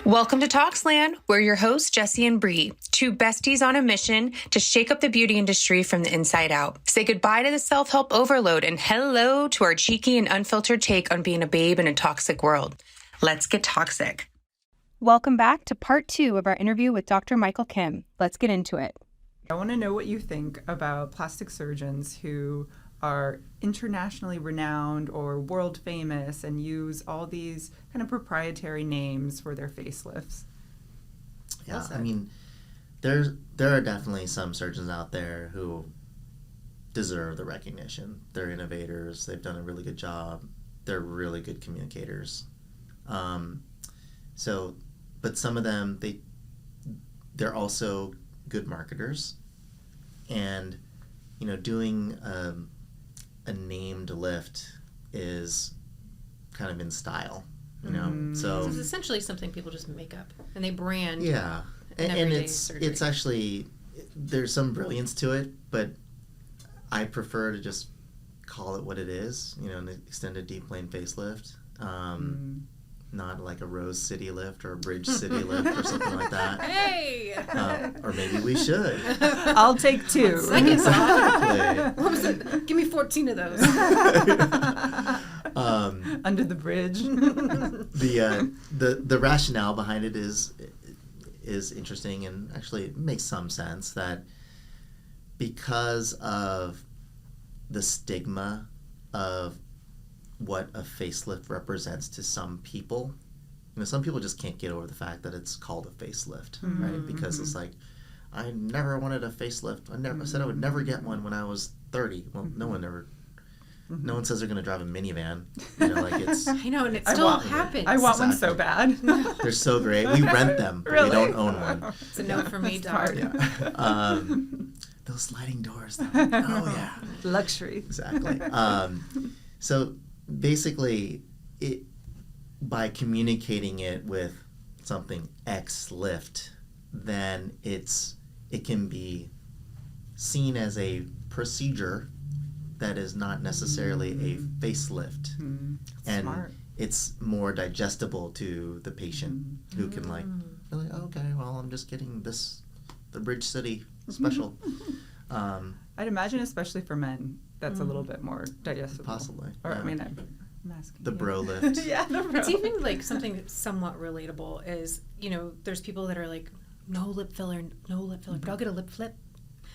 Welcome to Toxland. We're your hosts, Jessie and Bre, two besties on a mission to shake up the beauty industry from the inside out. Say goodbye to the self-help overload and hello to our cheeky and unfiltered take on being a babe in a toxic world. Let's get toxic. Welcome back to part 2 of our interview with Dr. Michael Kim. Let's get into it. I want to know what you think about plastic surgeons who are internationally renowned or world famous and use all these kind of proprietary names for their facelifts. Yeah, I mean, there are definitely some surgeons out there who deserve the recognition. They're innovators. They've done a really good job. They're really good communicators. But some of them, they're also good marketers. And, doing a named lift is kind of in style, So it's essentially something people just make up and they brand. Yeah, and it's actually, there's some brilliance to it, but I prefer to just call it what it is. An extended deep plane facelift. Not like a Rose City lift or a Bridge City lift or something like that. Hey! Or maybe we should. I'll take 2. Exactly. What was it? Give me 14 of those. Under the bridge. The rationale behind it is interesting, and actually it makes some sense that because of the stigma of what a facelift represents to some people. Some people just can't get over the fact that it's called a facelift, right? Because it's like, I never wanted a facelift. I said I would never get one when I was 30. Well, no one says they're going to drive a minivan. It's. I know, and it still happens. I want one so bad. They're so great. We rent them, but we don't own one. It's a no for me, dog. Yeah. Those sliding doors, though. Oh, yeah. Luxury. Exactly. So basically, by communicating it with something X lift, then it can be seen as a procedure that is not necessarily a facelift. And smart. It's more digestible to the patient who can really, okay, well, I'm just getting the Bridge City special. I'd imagine, especially for men, that's a little bit more digestible. Possibly. Or, yeah. I mean, I'm asking the you. bro lift. Yeah, the bro. It's even like something that's somewhat relatable is, there's people that are like, no lip filler, but I'll get a lip flip.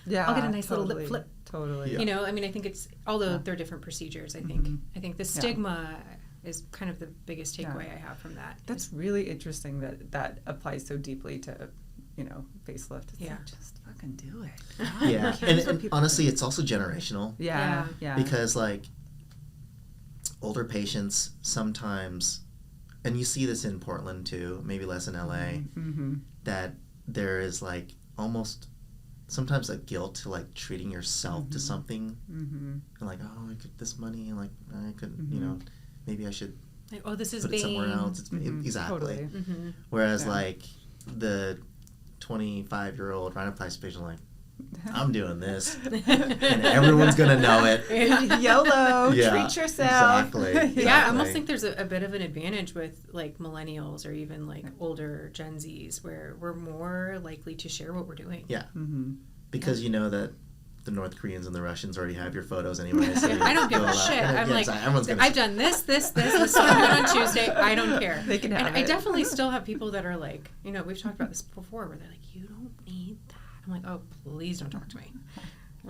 Yeah, I'll get a nice little lip flip. Totally. Yeah. I mean, I think it's, although they're different procedures, I think the stigma is kind of the biggest takeaway I have from that. That's really interesting that applies so deeply to, facelift. It's like, just fucking do it. Yeah, and honestly, it's also generational. Yeah. Because, older patients sometimes, and you see this in Portland too, maybe less in LA, that there is, almost sometimes a guilt to, treating yourself to something. And, oh, I get this money, and, I could, maybe I should this is put it somewhere else. Exactly. Totally. Whereas, the 25-year-old rhinoplasty patient, I'm doing this, and everyone's gonna know it. YOLO, treat yourself. Exactly. Yeah, I almost think there's a bit of an advantage with millennials or even older Gen Zs, where we're more likely to share what we're doing. Yeah, because you know that the North Koreans and the Russians already have your photos anyway. So I don't give a shit. I'm I've done this one on Tuesday. I don't care. They can have and it. I definitely still have people that are we've talked about this before, where they're like, you don't need that. I'm like, oh, please don't talk to me.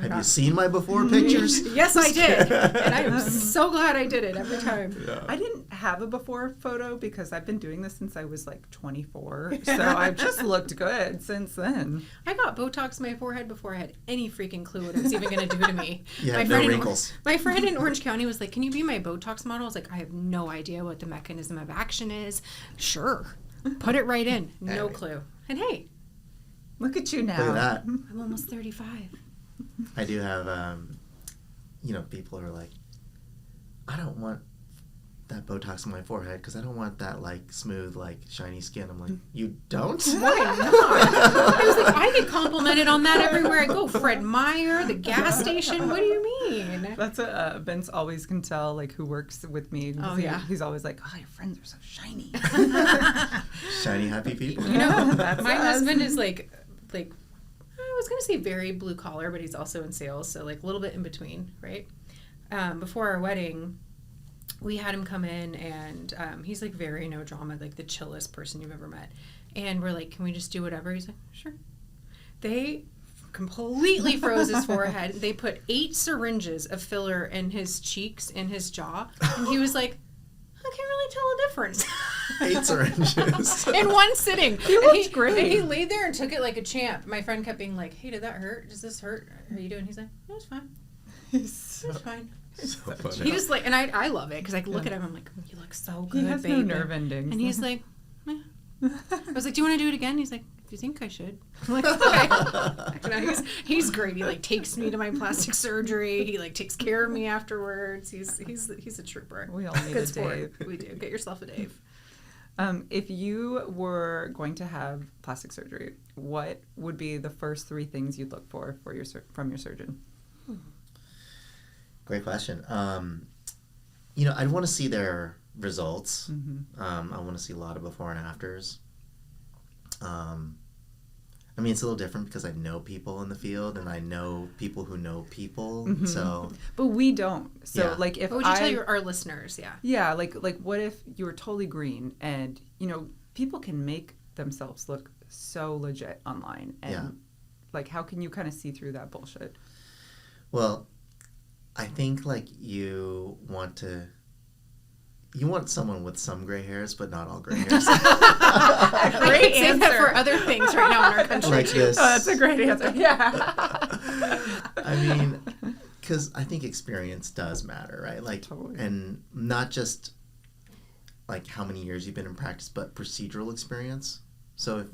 Have you seen my before pictures? Yes, I did. And I am so glad I did it every time. Yeah. I didn't have a before photo because I've been doing this since I was 24. So I've just looked good since then. I got Botox in my forehead before I had any freaking clue what it was even going to do to me. Yeah, no wrinkles. My friend in Orange County was like, can you be my Botox model? I was like, I have no idea what the mechanism of action is. Sure. Put it right in. No clue. And hey. Look at you now. Look at that. I'm almost 35. I do have, people who are like, I don't want that Botox on my forehead because I don't want that like smooth, like shiny skin. I'm like, you don't? Why not? I was like, I get complimented on that everywhere I go. Fred Meyer, the gas station. What do you mean? That's what Vince always can tell, like, who works with me. Oh, He- yeah. He's always like, oh, your friends are so shiny. Shiny, happy people. You know, That's my us. husband is like I was gonna say very blue collar, but he's also in sales, so like a little bit in between, right? Before our wedding, we had him come in, and he's like very no drama, like the chillest person you've ever met. And we're like, can we just do whatever? He's like, sure. They completely froze his forehead. They put 8 syringes of filler in his cheeks, in his jaw, and he was like, I can't really tell a difference. 8 syringes. In one sitting. He looked great. And he laid there and took it like a champ. My friend kept being like, hey, did that hurt? Does this hurt? How are you doing? He's like, no, it's fine. He's It's fine. So funny. He just like, and I love it because I look at him, I'm like, you look so good, He has baby. no nerve endings. And he's like, meh. I was like, do you want to do it again? He's like, if you think I should. I'm like, okay. No, he's great. He like takes me to my plastic surgery. He like takes care of me afterwards. He's a trooper. We all need Good a sport. Dave. We do. Get yourself a Dave. If you were going to have plastic surgery, what would be the first 3 things you'd look for from your surgeon? Great question. You know, I'd want to see their results. Mm-hmm. I want to see a lot of before and afters. I mean, it's a little different because I know people in the field and I know people who know people. Mm-hmm. So, But we don't. So, Yeah. like, if What would you I... tell our listeners? Yeah. Yeah, like what if you were totally green and, you know, people can make themselves look so legit online. And, Yeah. like, how can you kind of see through that bullshit? well, I think like you want someone with some gray hairs, but not all gray hairs. I could say that for other things right now in our country. Like too. this. Oh, that's a great answer. Yeah. I mean, because I think experience does matter, right? Like, Totally. and not just like how many years you've been in practice, but procedural experience. So if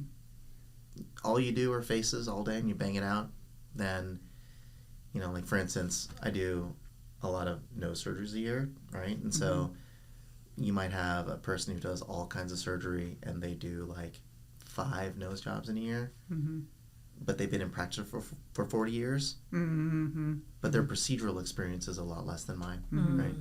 all you do are faces all day and you bang it out, then, you know, like for instance, I do a lot of nose surgeries a year, right? And so you might have a person who does all kinds of surgery and they do like 5 nose jobs in a year, but they've been in practice for 40 years, but their procedural experience is a lot less than mine, right?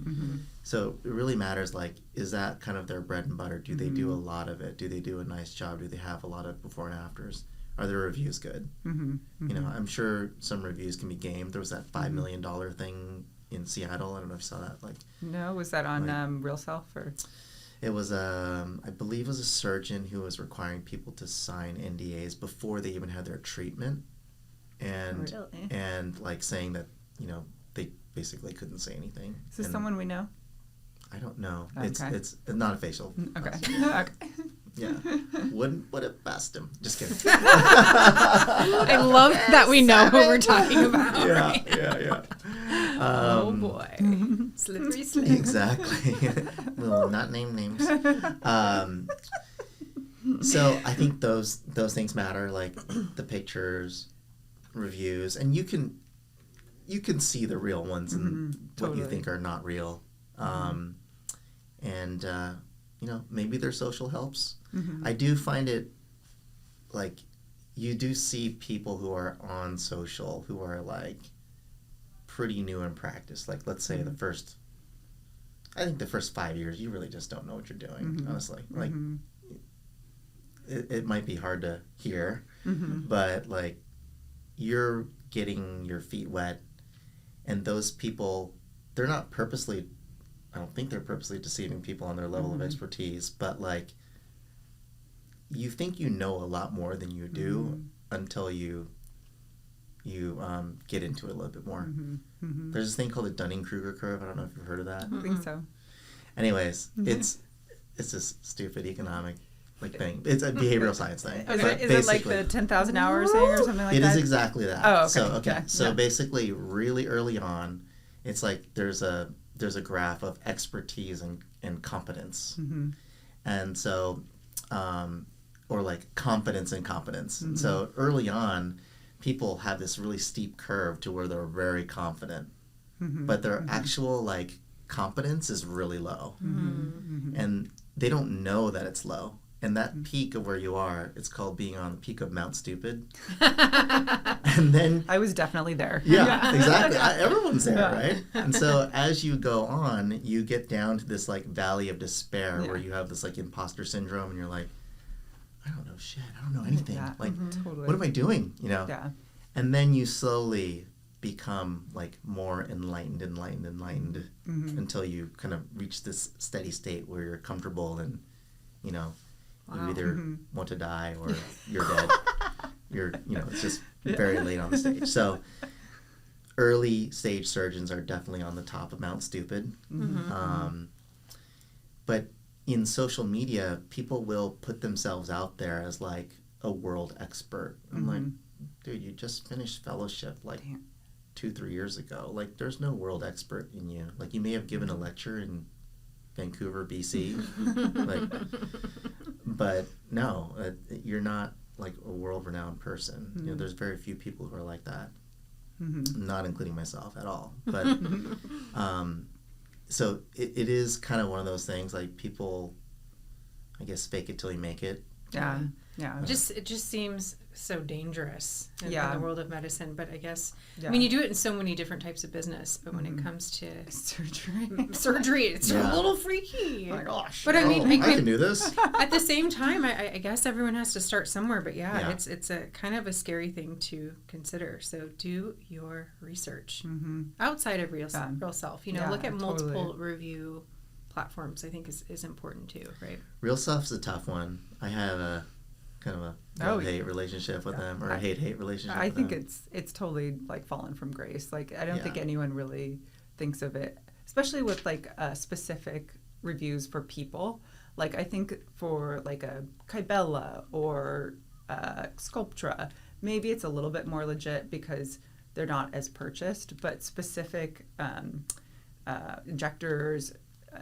So it really matters, like, is that kind of their bread and butter? Do they do a lot of it? Do they do a nice job? Do they have a lot of before and afters? Are their reviews good? You know, I'm sure some reviews can be gamed. There was that $5 million thing in Seattle. I don't know if you saw that. Like, No, was that on Real Self or? it was I believe it was a surgeon who was requiring people to sign NDAs before they even had their treatment, and Really? and like saying that, you know, they basically couldn't say anything. Is this And someone we know? I don't know. Okay. It's not a facial. Okay. Okay. Yeah. Wouldn't have passed him. Just kidding. I love that we know who we're talking about. Right? yeah. Oh boy. Slippery slope. Exactly. We'll not name names. So I think those things matter, like the pictures, reviews, and you can see the real ones and what you Totally. think are not real. And you know, maybe their social helps. I do find it like you do see people who are on social who are like pretty new in practice. Like, let's say the first 5 years, you really just don't know what you're doing, honestly. Like, it might be hard to hear, but like you're getting your feet wet, and those people, they're not purposely, I don't think they're purposely deceiving people on their level of expertise, but like you think you know a lot more than you do until you get into it a little bit more. There's this thing called the Dunning-Kruger curve. I don't know if you've heard of that. I think so. Anyways, it's this stupid economic like thing. It's a behavioral science thing. Is But it like basically- the 10,000 hours thing or something like It that? is exactly that. Oh, okay. So Yeah. basically, really early on, it's like there's a graph of expertise and competence, and so or like confidence and competence. And so early on, people have this really steep curve to where they're very confident, but their actual like competence is really low. Mm-hmm. And they don't know that it's low. And that peak of where you are, it's called being on the peak of Mount Stupid. And then... I was definitely there. Yeah, exactly. Everyone's there, right? And so as you go on, you get down to this like valley of despair where you have this like imposter syndrome and you're like, I don't know shit. I don't know anything. Yeah, like, totally. what am I doing? You know? Yeah. And then you slowly become like more enlightened until you kind of reach this steady state where you're comfortable and, you know, you either want to die or you're dead. It's just very late on the stage. So early stage surgeons are definitely on the top of Mount Stupid. But in social media, people will put themselves out there as like a world expert. I'm like, dude, you just finished fellowship like 2-3 years ago. Like, there's no world expert in you. Like, you may have given a lecture in Vancouver, BC, but no, you're not like a world-renowned person. You know, there's very few people who are like that, not including myself at all. But so it is kind of one of those things. Like, people, I guess, fake it till you make it. Yeah. It just seems so dangerous in the world of medicine. But I guess, I mean, you do it in so many different types of business. But when it comes to surgery, it's a little freaky. Oh my gosh! But I mean, I can do this. At the same time, I guess everyone has to start somewhere. But it's a kind of a scary thing to consider. So do your research outside of real self. You know, look at multiple review platforms. I think is important too, right? Real Self's a tough one. I have a kind of a love-hate relationship with them, or a hate-hate relationship I with think them. it's totally like fallen from grace. Like, I don't think anyone really thinks of it, especially with like specific reviews for people. Like, I think for like a Kybella or Sculptra, maybe it's a little bit more legit because they're not as purchased, but specific injectors,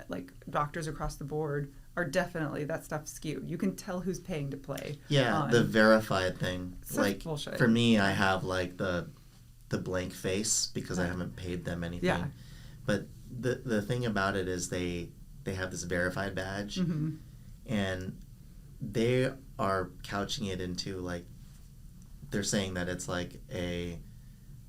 like doctors across the board, are definitely, that stuff's skewed. You can tell who's paying to play. Yeah, the verified thing. Such like bullshit. For me, I have like the blank face because I haven't paid them anything. Yeah. But the thing about it is they have this verified badge, and they are couching it into like, they're saying that it's like a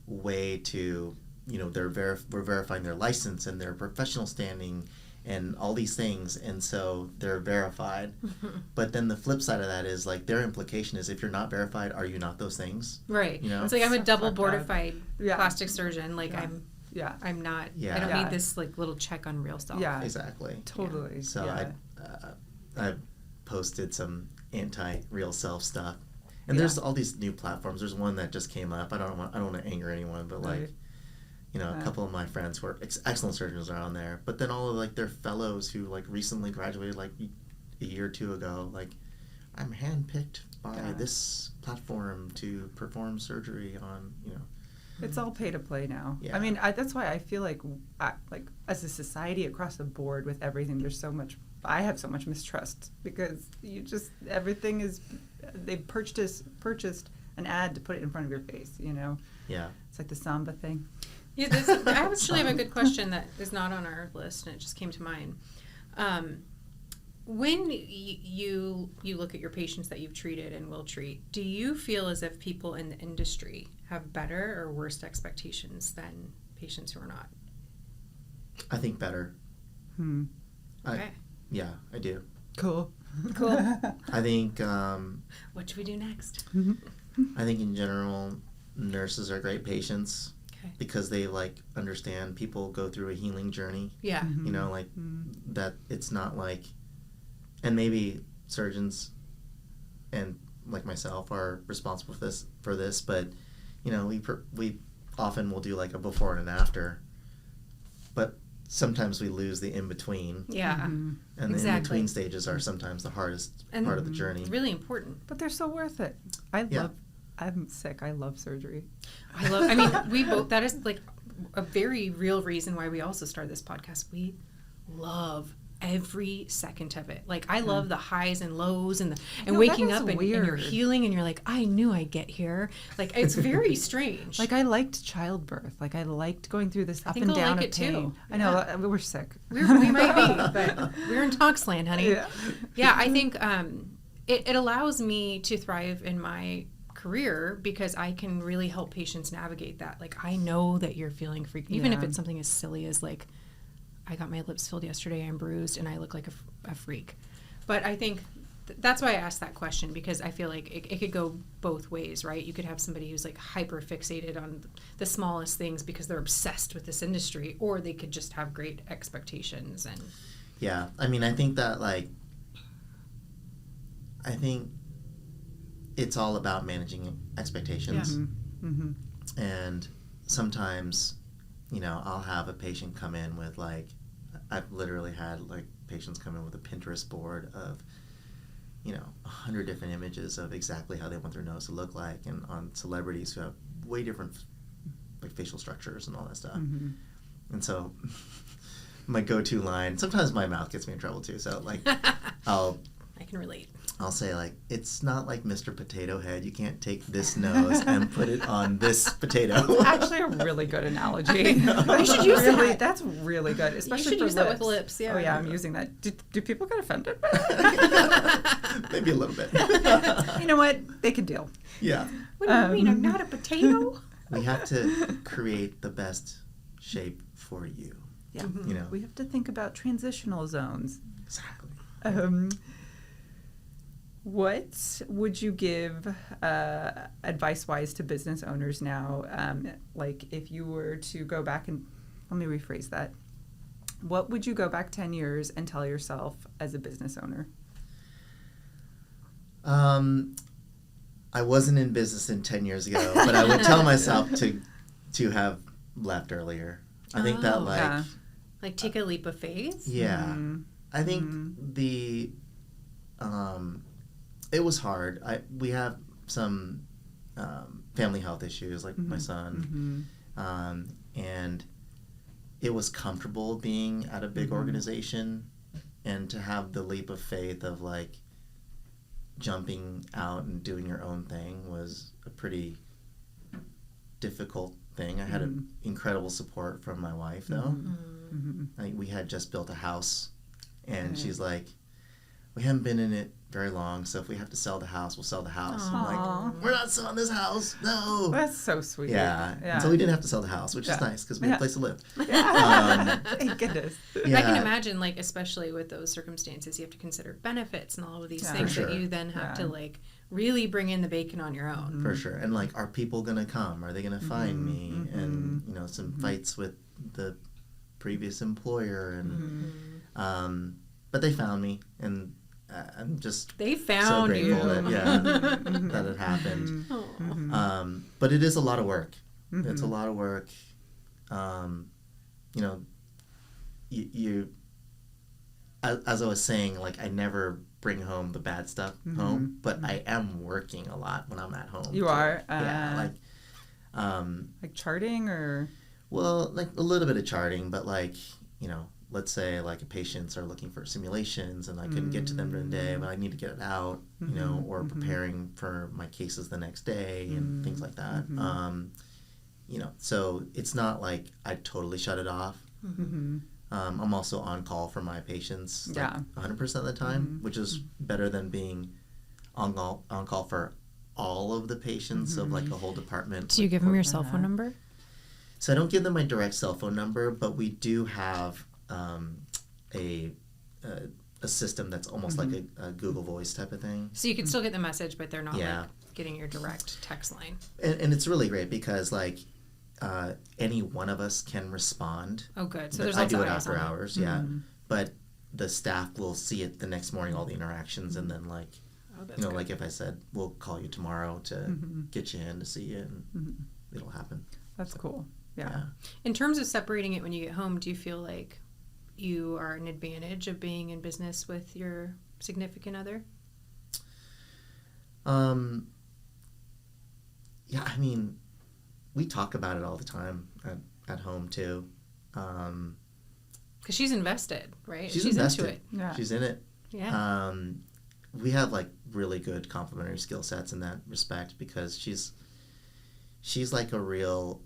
way to, you know, we're verifying their license and their professional standing and all these things, and so they're verified. But then the flip side of that is like, their implication is, if you're not verified, are you not those things? Right. You know, it's like, I'm a double fucked board-certified plastic surgeon. Like, I'm not. Yeah. I don't need this like little check on real stuff. Yeah. Exactly. Totally. So I posted some anti-real self stuff, and there's all these new platforms. There's one that just came up. I don't want to anger anyone, but like, you know, a couple of my friends who are excellent surgeons are on there, but then all of like their fellows who like recently graduated like a year or two ago, like, I'm handpicked by this platform to perform surgery on, you know. It's all pay to play now. Yeah. I mean, that's why I feel like as a society across the board with everything, I have so much mistrust, because everything is, they've purchased an ad to put it in front of your face, you know? Yeah. It's like the Samba thing. Yeah, I actually have a good question that is not on our list, and it just came to mind. When you look at your patients that you've treated and will treat, do you feel as if people in the industry have better or worse expectations patients who are not? I think better. Okay. Yeah, I do. Cool. I think What should we do next? I think in general nurses are great patients because they like understand people go through a healing journey. Yeah. You know, like that it's not like, and maybe surgeons and like myself are responsible for this, but you know, we often will do like a before and an after, but sometimes we lose the in between. Yeah. And the in between stages are sometimes the hardest part of the journey. Really important. But they're so worth it. I'm sick. I love surgery. I mean, we both, that is like a very real reason why we also started this podcast. We love every second of it. Like, I love the highs and lows and No, waking that is up and you're weird. healing and you're like, I knew I'd get here. Like, it's very strange. Like, I liked childbirth. Like, I liked going through this up think and I'll down like of it too. pain. I know, we're sick. we might be, but we're in Toxland, honey. Yeah. Yeah, I think it allows me to thrive in my career because I can really help patients navigate that. Like, I know that you're feeling freaked, even if Yeah. it's something as silly as like, I got my lips filled yesterday, I'm bruised, and I look like a freak. But I think that's why I asked that question, because I feel like it could go both ways, right? You could have somebody who's like hyper fixated on the smallest things because they're obsessed with this industry, or they could just have great expectations. And Yeah, I mean, I think that, like, I think it's all about managing expectations. Mm-hmm. And sometimes, you know, I'll have a patient come in with, like, I've literally had, like, patients come in with a Pinterest board of, you know, 100 different images of exactly how they want their nose to look like, and on celebrities who have way different, like, facial structures and all that stuff. Mm-hmm. And so my go-to line, sometimes my mouth gets me in trouble too, so, like, I can relate. I'll say, like, it's not like Mr. Potato Head. You can't take this nose and put it on this potato. Actually, a really good analogy. You should use really, that. That's really good, especially should for use lips. that with lips, yeah. Oh yeah, I'm using that. Do people get offended? Maybe a little bit. You know what? They can deal. Yeah. What do you mean? I'm not a potato? We have to create the best shape for you. Yeah. You know? We have to think about transitional zones. Exactly. What would you give advice-wise to business owners now? Like, if you were to go back and, let me rephrase that. What would you go back 10 years and tell yourself as a business owner? I wasn't in business 10 years ago, but I would tell myself to have left earlier. I think that, like... Yeah. Like, take a leap of faith? Yeah. Mm-hmm. I think it was hard. We have some family health issues, like my son, and it was comfortable being at a big organization, and to have the leap of faith of, like, jumping out and doing your own thing was a pretty difficult thing. I had incredible support from my wife, though. Like, we had just built a house, and she's like, we haven't been in it very long, so if we have to sell the house, we'll sell the house. I'm like, we're not selling this house, no. That's so sweet. Yeah. And so we didn't have to sell the house, which is nice because we had a place to live. Thank goodness. Yeah. I can imagine, like, especially with those circumstances, you have to consider benefits and all of these things For that sure. you then have to, like, really bring in the bacon on your own. For sure. And, like, are people going to come? Are they going to find me? And, you know, some fights with the previous employer. And but they found me, and I'm just They so found you. grateful that it happened. But it is a lot of work. It's a lot of work. You know, you as I was saying, like, I never bring home the bad stuff home, but I am working a lot when I'm at home. You too. are? Yeah, Like charting or? well, like a little bit of charting, but, like, you know, let's say, like, patients are looking for simulations and I couldn't get to them during the day, but I need to get it out, you know, or preparing for my cases the next day and things like that. You know, so it's not like I totally shut it off. I'm also on call for my patients, like, 100% of the time, which is better than being on call for all of the patients of, like, a whole department. Do you give them your cell phone number? So I don't give them my direct cell phone number, but we do have a system that's almost like a Google Voice type of thing. So you can still get the message, but they're not, Yeah. like, getting your direct text line. And it's really great because, like, any one of us can respond. Oh, good. So But there's I lots do of it eyes after on hours, yeah. But the staff will see it the next morning, all the interactions, and then, like, Oh, that's you know, good. like if I said, we'll call you tomorrow to get you in to see you, and it'll happen. That's cool. Yeah. In terms of separating it when you get home, do you feel like you are an advantage of being in business with your significant other? Yeah, I mean, we talk about it all the time at home too. Because Because she's invested, right? She's invested. into it. Yeah. She's in it. Yeah. We have like really good complementary skill sets in that respect because she's like a real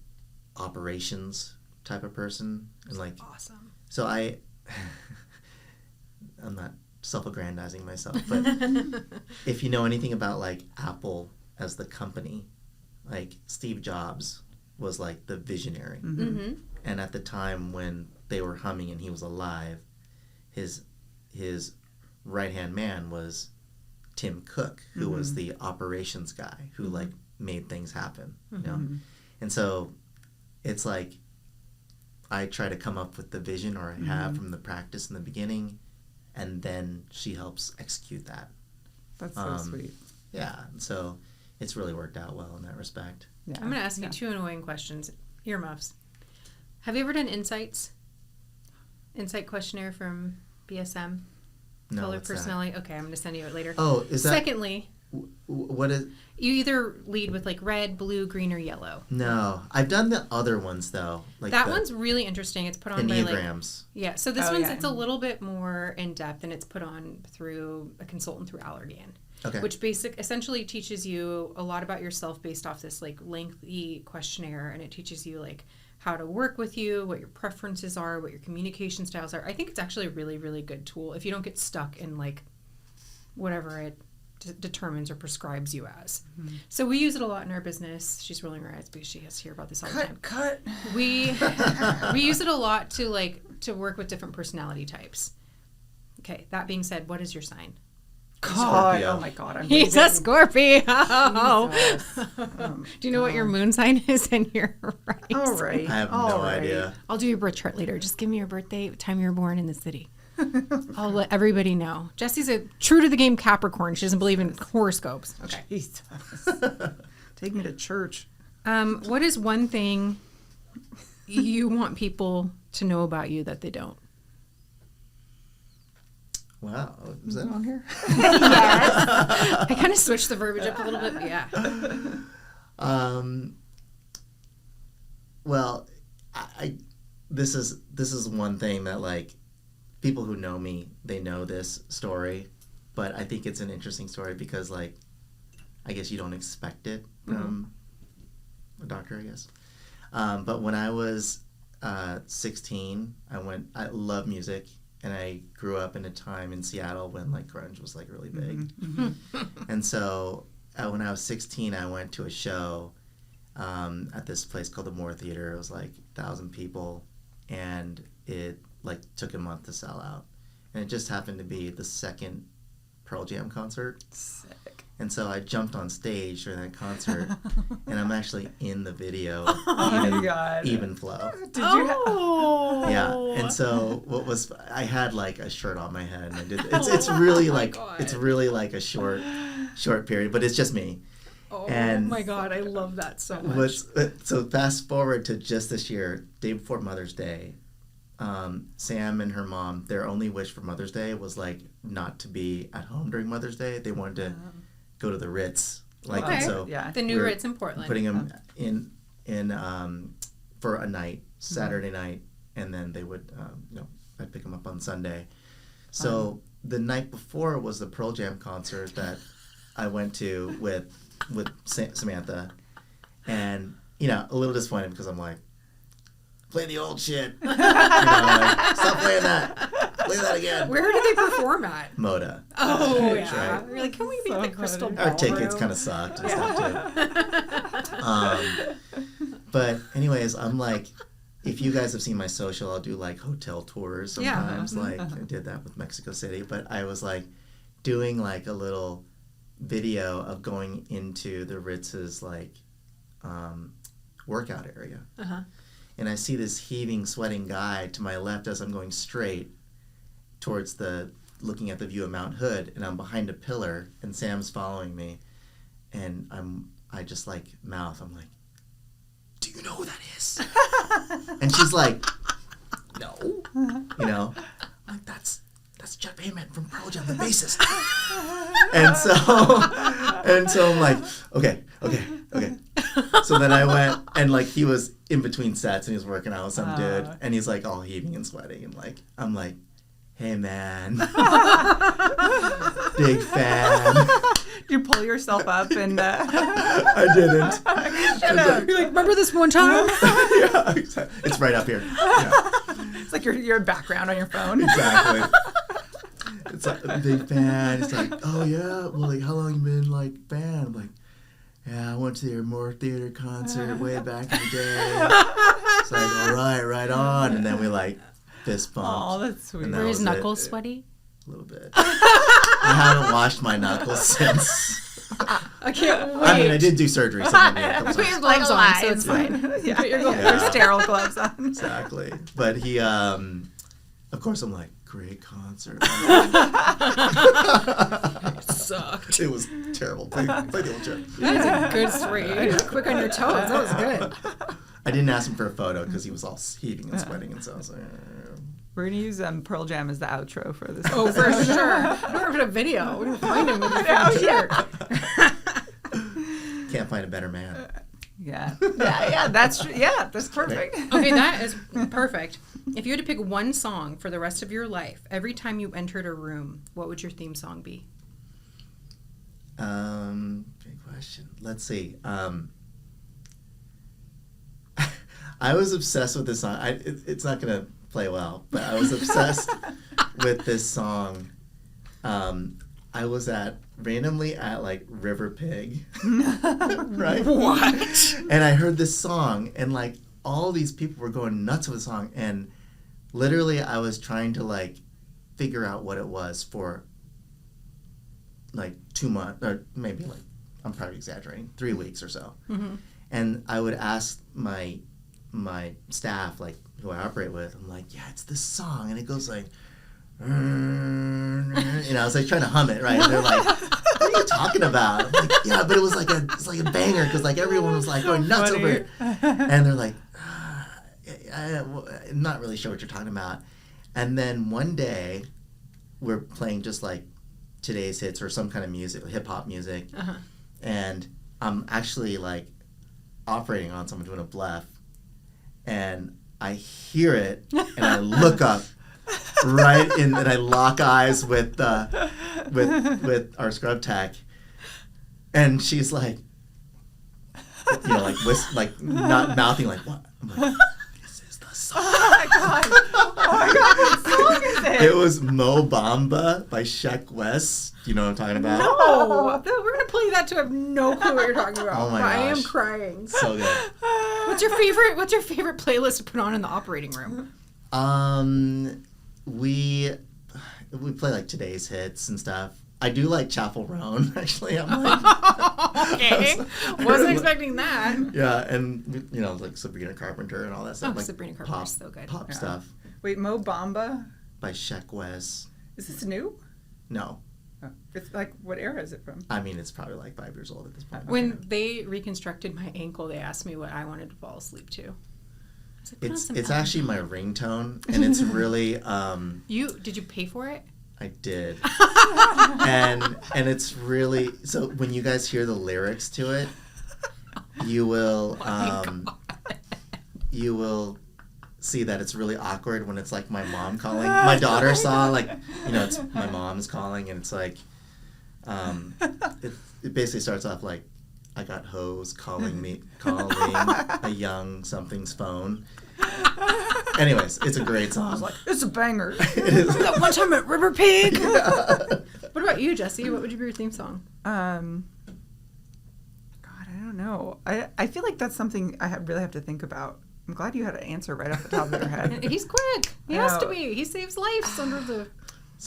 operations type of person, and like Awesome. so I'm not self-aggrandizing myself, but if you know anything about like Apple as the company, like Steve Jobs was like the visionary, and at the time when they were humming and he was alive, his right-hand man was Tim Cook, who was the operations guy who like made things happen, you know? And so it's like I try to come up with the vision, or I have from the practice in the beginning, and then she helps execute that. That's so sweet. Yeah, and so it's really worked out well in that respect. Yeah. I'm going to ask you 2 annoying questions. Earmuffs. Have you ever done insight questionnaire from BSM? No, Color what's that? personality. Okay, I'm going to send you it later. Oh, is that Secondly, what is? you either lead with like red, blue, green, or yellow. No, I've done the other ones though. Like That the one's really interesting. It's put on by like Enneagrams. yeah. So this Oh, one's yeah. it's a little bit more in depth, and it's put on through a consultant through Allergan. Okay. Which essentially teaches you a lot about yourself based off this like lengthy questionnaire, and it teaches you like how to work with you, what your preferences are, what your communication styles are. I think it's actually a really, really good tool if you don't get stuck in like whatever it determines or prescribes you as. So we use it a lot in our business. She's rolling her eyes because she has to hear about this all the time. Cut. We use it a lot to work with different personality types. Okay, that being said, what is your sign? God, Scorpio. oh my God, I'm He's a leaving. Scorpio. Jesus. Do you know what your moon sign is and your rising? All right. I have all no right. idea. I'll do your birth chart later. Just give me your birthday, time you were born in the city. I'll let everybody know. Jessie's a true to the game Capricorn. She doesn't believe in horoscopes. Okay. Jesus. Take me to church. What is one thing you want people to know about you that they don't? Wow, is that on here? Yes. I kind of switched the verbiage up a little bit. But yeah. Well, this is one thing that like people who know me, they know this story, but I think it's an interesting story because like I guess you don't expect it from a doctor, I guess. But when I was 16, I love music, and I grew up in a time in Seattle when like grunge was like really big. And so when I was 16, I went to a show at this place called the Moore Theater. It was like 1,000 people, and it like took a month to sell out. And it just happened to be the second Pearl Jam concert. Sick. And so I jumped on stage during that concert, and I'm actually in the video, Oh my God. Even Flow. Did you? Yeah, and so I had like a shirt on my head, and I did. It's really like God. it's really like a short period, but it's just me. Oh And my God, I love that so much. So fast forward to just this year, day before Mother's Day, Sam and her mom, their only wish for Mother's Day was like not to be at home during Mother's Day. They wanted to go to the Ritz, like Okay. and so Yeah. The new we're Ritz in Portland. putting them in for a night, Saturday night, and then they would I'd pick them up on Sunday. So the night before was the Pearl Jam concert that I went to with Samantha, and a little disappointed because I'm like, play the old shit, like, stop playing that, play that again. Where did they perform at? Moda. Oh yeah. Right. You're like, can we be So at the Crystal funny. Ballroom? Our tickets kind of sucked and stuff too. But anyways, I'm like, if you guys have seen my social, I'll do like hotel tours sometimes. Like I did that with Mexico City, but I was like doing like a little video of going into the Ritz's like workout area. And I see this heaving, sweating guy to my left as I'm going straight towards looking at the view of Mount Hood, and I'm behind a pillar, and Sam's following me, and I just like mouth, I'm like, do you know who that is? And she's like, no. I'm like, that's Jeff Ament from Pearl Jam, the bassist. and so I'm like, okay. So then I went, and like he was in between sets and he was working out with some dude, and he's like all heaving and sweating, and like I'm like, hey man, big fan. You pull yourself up and I didn't. You're like, remember this one time? Yeah, exactly. It's right up here. Yeah, it's like your background on your phone. exactly. It's like a big fan. It's like, oh yeah, well, like how long you been like fan? I'm like, yeah, I went to the More Theater concert way back in the day. It's like, all right on, and then we like fist bumped. Oh, that's sweet. And that Were his was knuckles it. sweaty? A little bit. I haven't washed my knuckles since. I can't wait. I mean, I did do surgery. So maybe a couple Put your times. gloves on, so it's fine. Yeah, Put your gloves your Yeah. sterile gloves on. Exactly. But he, of course, I'm like, great concert. It sucked. It was terrible. Play the old joke. That is a good story. You were quick on your toes. That was good. I didn't ask him for a photo because he was all heaving and sweating, and so I was like, We're gonna use Pearl Jam as the outro for this. Oh, for sure. We're going to put a video. We're going to find him with a fan shirt. can't find a better man. Yeah, that's perfect. Okay, that is perfect. If you had to pick one song for the rest of your life, every time you entered a room, what would your theme song be? Good question. Let's see. I was obsessed with this song. It's not going to play well, but I was obsessed with this song. I was randomly at like River Pig, right? What? And I heard this song, and like all these people were going nuts with the song, and literally I was trying to like figure out what it was for like 2 months, or maybe like, I'm probably exaggerating, 3 weeks or so. Mm-hmm. And I would ask my staff, like who I operate with, I'm like, yeah, it's this song, and it goes like, you know, I was like trying to hum it, right? And they're like, what are you talking about? I'm like, yeah, but it's like a banger, because like everyone was like going nuts over it, and they're like, I'm not really sure what you're talking about. And then one day, we're playing just like today's hits or some kind of music, hip hop music, and I'm actually like operating on someone doing a bluff, and I hear it, and I look up right in, and I lock eyes with our scrub tech, and she's like, you know, like not mouthing like, what? I'm like, this is the song. Oh my god! What song is it? It was Mo Bamba by Sheck West. You know what I'm talking about? No, we're gonna play that too. I have no clue what you're talking about. Oh my I am gosh. crying. So good. What's your favorite playlist to put on in the operating room? We play like today's hits and stuff. I do like Chapel Roan, actually. I'm like, Okay, wasn't expecting that. yeah, and you know, like Sabrina Carpenter and all that stuff. Oh, like Sabrina Carpenter's so good. Pop Yeah. stuff Wait, Mo Bamba? by Sheck West. Is this new? No, Oh, it's like, what era is it from? I mean it's probably like 5 years old at this point. When they reconstructed my ankle, they asked me what I wanted to fall asleep to. I was like, put on some It's Elton actually my John. ringtone, and it's really Did you pay for it? I did. and it's really, so when you guys hear the lyrics to it, you will see that it's really awkward when it's like my mom calling. My daughter saw, like, you know, it's my mom's calling, and it's like it basically starts off like, I got hoes calling a young something's phone. Anyways, it's a great song. Like, it's a banger. It is. That one time at River Pig. What about you, Jesse? What would be your theme song? God, I don't know. I feel like that's something I really have to think about. I'm glad you had an answer right off the top of your head. He's quick. He has to be. He saves lives under the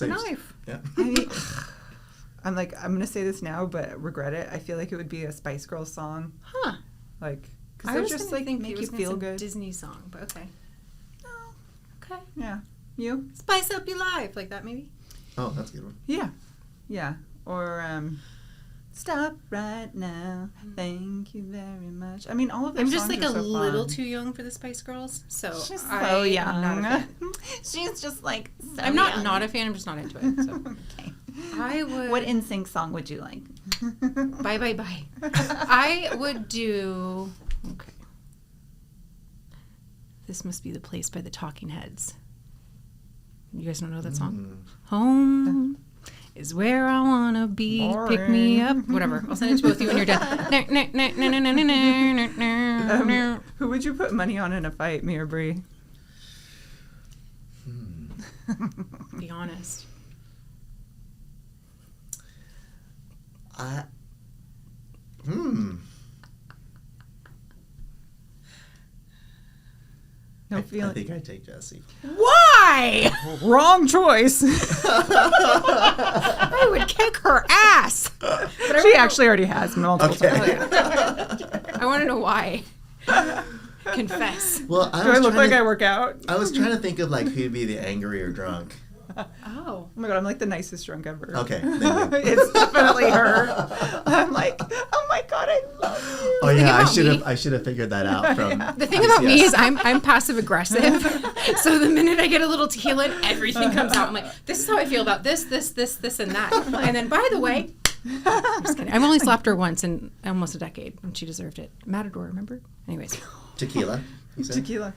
knife. Yeah. I mean, I'm gonna say this now, but regret it. I feel like it would be a Spice Girls song, Huh. like, because I they're was just gonna like think make he you was gonna feel say good. Disney song, but okay. No. Okay. Yeah. You? Spice up your life, like that maybe. Oh, that's a good one. Yeah. Yeah. Or stop right now. Thank you very much. I mean, all of their I'm just songs like are a so little fun. too young for the Spice Girls, so She's so I'm young. not a fan. She's just like so I'm not young. not a fan. I'm just not into it. So Okay. I would. What NSYNC song would you like? Bye. I would do. Okay. This must be the place by the Talking Heads. You guys don't know that song? Home is where I wanna be. Boring. Pick me up. Whatever. I'll send it to both you when you're done. Who would you put money on in a fight, me or Bre? Be honest. No I feeling. think I take Jessie. Why? Wrong choice. I would kick her ass. But She actually already has multiple times. I want to know why. Confess. Well, Do I look like I work out? I was trying to think of like who'd be the angry or drunk. Oh. Oh my god, I'm like the nicest drunk ever. Okay. Thank you. It's definitely her. I'm like, oh my god, I love you. Oh yeah, about I should have figured that out from. The thing about me is I'm passive aggressive. So the minute I get a little tequila, everything comes out. I'm like, this is how I feel about this, and that. And then, by the way, I'm just kidding. I've only slapped her once in almost a decade, and she deserved it. Matador, remember? Anyways. Tequila. You said? Tequila.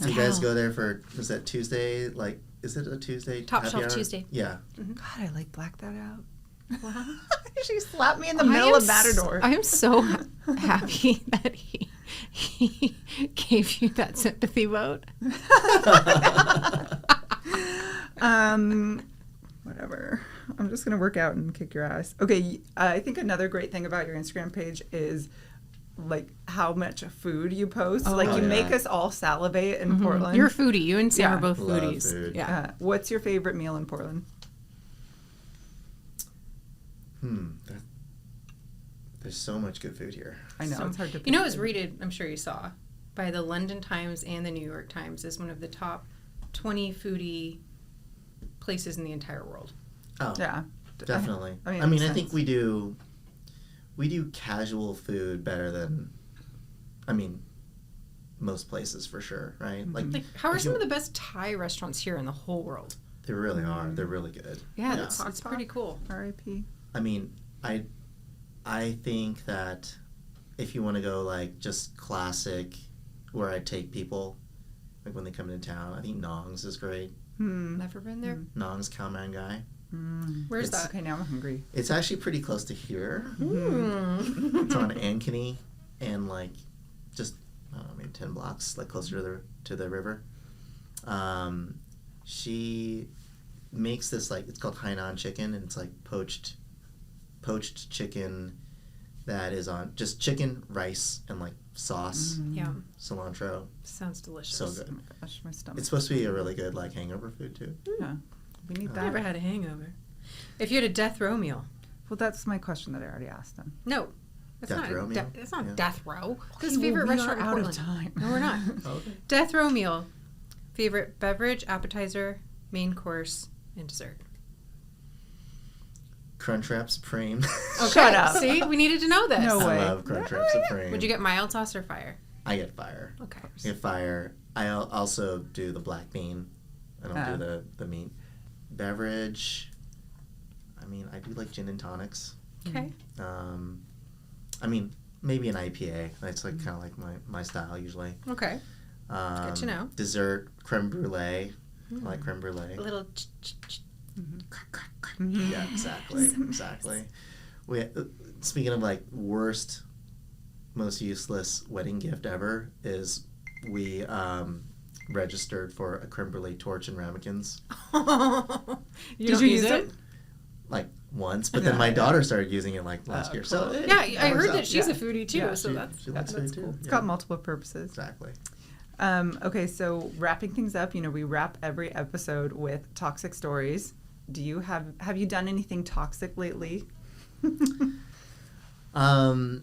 You guys go there for, was that Tuesday? Like, is it a Tuesday? Top happy Shelf hour? Tuesday. Yeah. God, I like blacked that out. Wow. She slapped me in the middle of Matador. I am so happy that he gave you that sympathy vote. Whatever. I'm just gonna work out and kick your ass. Okay, I think another great thing about your Instagram page is like how much food you post. You yeah. make us all salivate in Portland. You're a foodie. You and Sam Yeah. are both Love foodies. food. Yeah. What's your favorite meal in Portland? There's so much good food here. I know So- it's hard to. You know, it pick. was rated, I'm sure you saw, by the London Times and the New York Times as one of the top 20 foodie places in the entire world. Oh, Yeah, definitely. I mean, I makes think sense. we do casual food better than, most places for sure, right? Mm-hmm. Like How are if some you- of the best Thai restaurants here in the whole world? They really are. They're really good. Yeah, it's pretty cool. R.I.P. I think that if you want to go like just classic, where I take people, like when they come into town, I think Nong's is great. Never been there. Nong's Khao Man Gai. Where's It's- that? Okay, now I'm hungry. It's actually pretty close to here. Mm. It's on Ankeny and like just I don't know, maybe 10 blocks, like closer to the river. She makes this like it's called Hainan chicken, and it's like poached chicken that is on just chicken, rice, and like sauce, Yeah, cilantro. sounds delicious. So good. Oh my gosh, my stomach. It's supposed to be a really good like hangover food too. Yeah, we need I that. never had a hangover. If you had a death row meal. Well, that's my question that I already asked them. No. That's Death not row meal? It's not Yeah. death row. This Okay, favorite well, we restaurant are in out of Portland. time. No, we're not. Okay. Death row meal. Favorite beverage, appetizer, main course, and dessert. Crunchwrap Supreme. Shut up. See, we needed to know this. No I way. love Crunchwrap Supreme. Would you get mild sauce or fire? I get fire. Okay. I get fire. I also do the black bean. I don't do the meat. Beverage. I do like gin and tonics. Okay. Maybe an IPA. That's like kind of like my style usually. Okay. Good to know. Dessert, creme brulee. I like creme A brulee. little. Yeah, exactly. We speaking of like worst, most useless wedding gift ever is we registered for a creme brulee torch in Ramekins Did you use it? like once, but then my daughter started using it like last year. So it- Yeah, it I works heard out. that she's Yeah. a foodie too, Yeah, so that's She likes food too. It's got multiple purposes. Exactly. Okay, so wrapping things up, we wrap every episode with toxic stories. Do you have you done anything toxic lately? I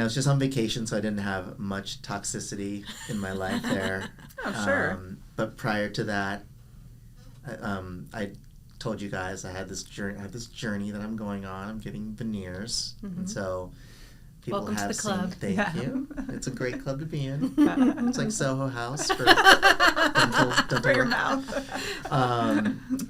was just on vacation, so I didn't have much toxicity in my life there. Oh, sure. But prior to that, I told you guys I had this journey that I'm going on. I'm getting veneers, and so people Welcome to have the club. seen. Thank Yeah. you. It's a great club to be in. It's like Soho House for dental For your work. mouth.